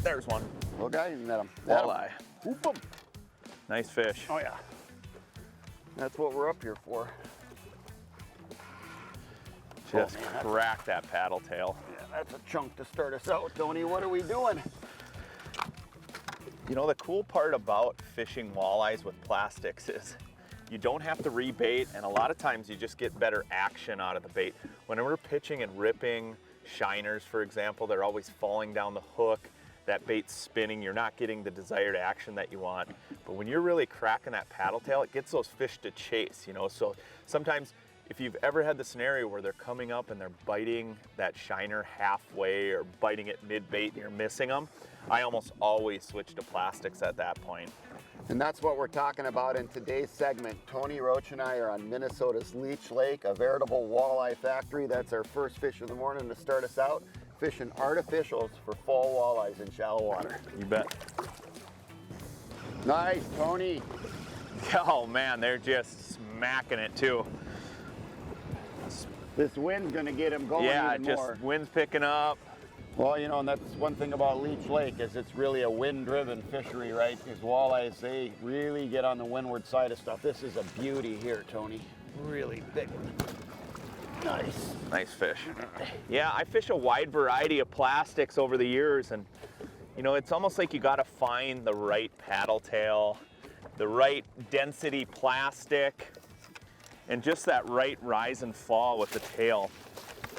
There's one. Little guy, you met him. Walleye. Whoop 'em. Nice fish. Oh yeah. That's what we're up here for. Just crack that paddle tail. Yeah, that's a chunk to start us out, Tony. What are we doing? You know, the cool part about fishing walleyes with plastics is you don't have to rebait, and a lot of times you just get better action out of the bait. When we're pitching and ripping shiners, for example, they're always falling down the hook. That bait's spinning, you're not getting the desired action that you want. But when you're really cracking that paddle tail, it gets those fish to chase, you know? So sometimes if you've ever had the scenario where they're coming up and they're biting that shiner halfway or biting it mid-bait and you're missing them, I almost always switch to plastics at that point. And that's what we're talking about in today's segment. Tony, Roach, and I are on Minnesota's Leech Lake, a veritable walleye factory. That's our first fish of the morning to start us out. Fishing artificials for fall walleyes in shallow water. You bet. Nice, Tony. Oh man, they're just smacking it too. This wind's gonna get him going even more. Wind's picking up. Well, you know, and that's one thing about Leech Lake is it's really a wind-driven fishery, right? These walleyes, they really get on the windward side of stuff. This is a beauty here, Tony. Really big one. Nice. Nice fish. Yeah, I fish a wide variety of plastics over the years, and you know, it's almost like you gotta find the right paddle tail, the right density plastic, and just that right rise and fall with the tail.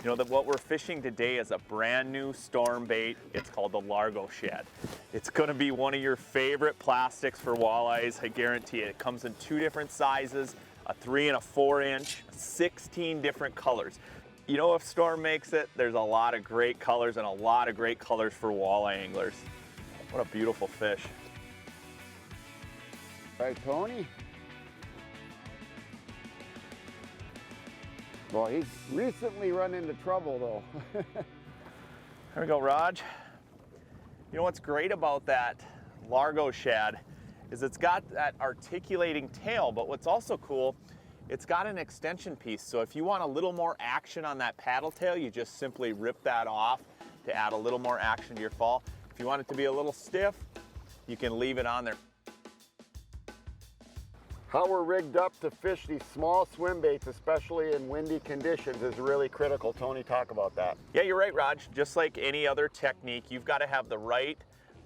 You know, that what we're fishing today is a brand new storm bait. It's called the Largo Shed. It's gonna be one of your favorite plastics for walleyes, I guarantee it. It comes in 2 different sizes, a 3 and a 4 inch, 16 different colors. You know, if storm makes it, there's a lot of great colors and a lot of great colors for walleye anglers. What a beautiful fish. All right, Tony. Well, he's recently run into trouble though. There we go, Raj. You know what's great about that Largo Shad is it's got that articulating tail, but what's also cool, it's got an extension piece. So if you want a little more action on that paddle tail, you just simply rip that off to add a little more action to your fall. If you want it to be a little stiff, you can leave it on there. How we're rigged up to fish these small swim baits, especially in windy conditions, is really critical. Tony, talk about that. Yeah, you're right, Raj. Just like any other technique, you've got to have the right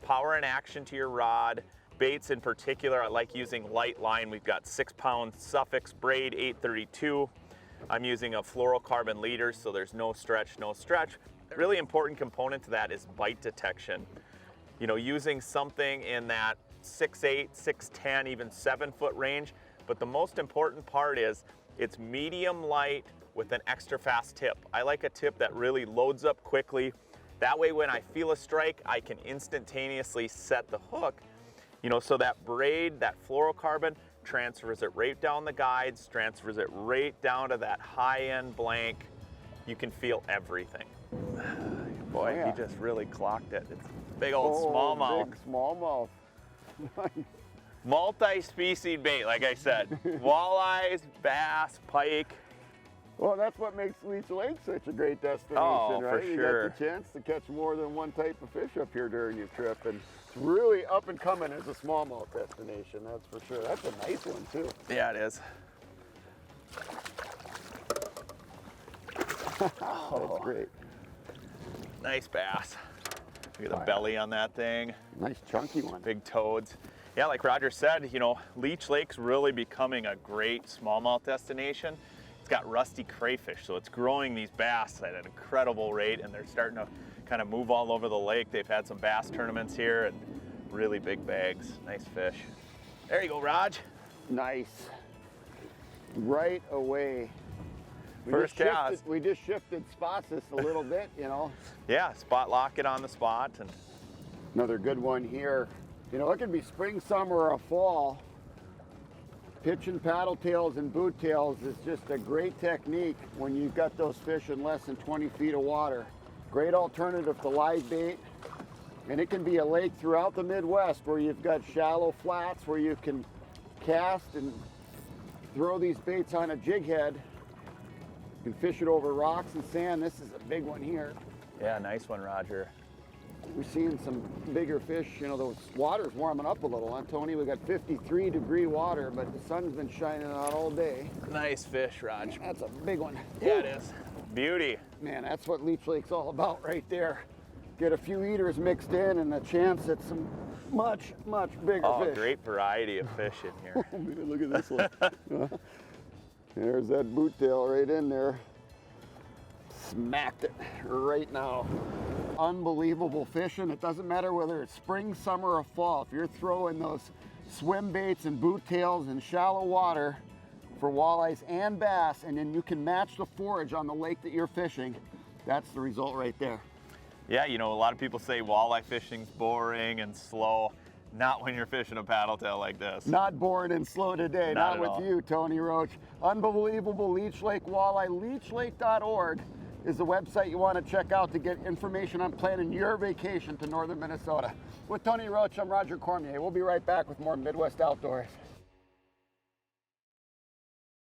power and action to your rod. Baits in particular, I like using light line. We've got 6-pound Suffix braid 832. I'm using a fluorocarbon leader, so there's no stretch, no stretch. A really important component to that is bite detection. You know, using something in that 6'8", 6'10", even 7-foot range. But the most important part is it's medium light with an extra fast tip. I like a tip that really loads up quickly. That way when I feel a strike, I can instantaneously set the hook. You know, so that braid, that fluorocarbon, transfers it right down the guides, transfers it right down to that high-end blank. You can feel everything. Boy, yeah. He just really clocked it. It's a big old smallmouth. Big smallmouth. Multi-species bait, like I said. Walleyes, bass, pike. Well, that's what makes Leech Lake such a great destination, Oh, right? for You sure. got the chance to catch more than one type of fish up here during your trip, and it's really up and coming as a smallmouth destination, that's for sure. That's a nice one too. Yeah, it is. That's great. Nice bass. Look at the belly on that thing. Nice chunky one. Big toads. Yeah, like Roger said, you know, Leech Lake's really becoming a great smallmouth destination. It's got rusty crayfish, so it's growing these bass at an incredible rate, and they're starting to kind of move all over the lake. They've had some bass tournaments here and really big bags. Nice fish. There you go, Raj. Nice. Right away. First cast. We just shifted spots just a little bit, you know. Yeah, spot lock it on the spot. And another good one here. You know, it could be spring, summer, or fall. Pitching paddle tails and boot tails is just a great technique when you've got those fish in less than 20 feet of water. Great alternative to live bait. And it can be a lake throughout the Midwest where you've got shallow flats where you can cast and throw these baits on a jig head. You can fish it over rocks and sand. This is a big one here. yeah, nice one, Roger. We're seeing some bigger fish. You know, the water's warming up a little, huh, Tony? We got 53-degree water, but the sun's been shining out all day. Nice fish, Raj. That's a big one. Yeah, it is. Beauty. Man, that's what Leech Lake's all about right there. Get a few eaters mixed in and a chance at some much bigger fish. Great variety of fish in here. Oh man, look at this one. There's that boot tail right in there. Smacked it right now. Unbelievable fishing. It doesn't matter whether it's spring, summer, or fall. If you're throwing those swim baits and boot tails in shallow water for walleyes and bass, and then you can match the forage on the lake that you're fishing, that's the result right there. Yeah, you know, a lot of people say walleye fishing's boring and slow. Not when you're fishing a paddle tail like this. Not boring and slow today. Not with all. you, Tony Roach. Unbelievable Leech Lake walleye. LeechLake.org is the website you want to check out to get information on planning your vacation to northern Minnesota. With Tony Roach, I'm Roger Cormier. We'll be right back with more Midwest Outdoors.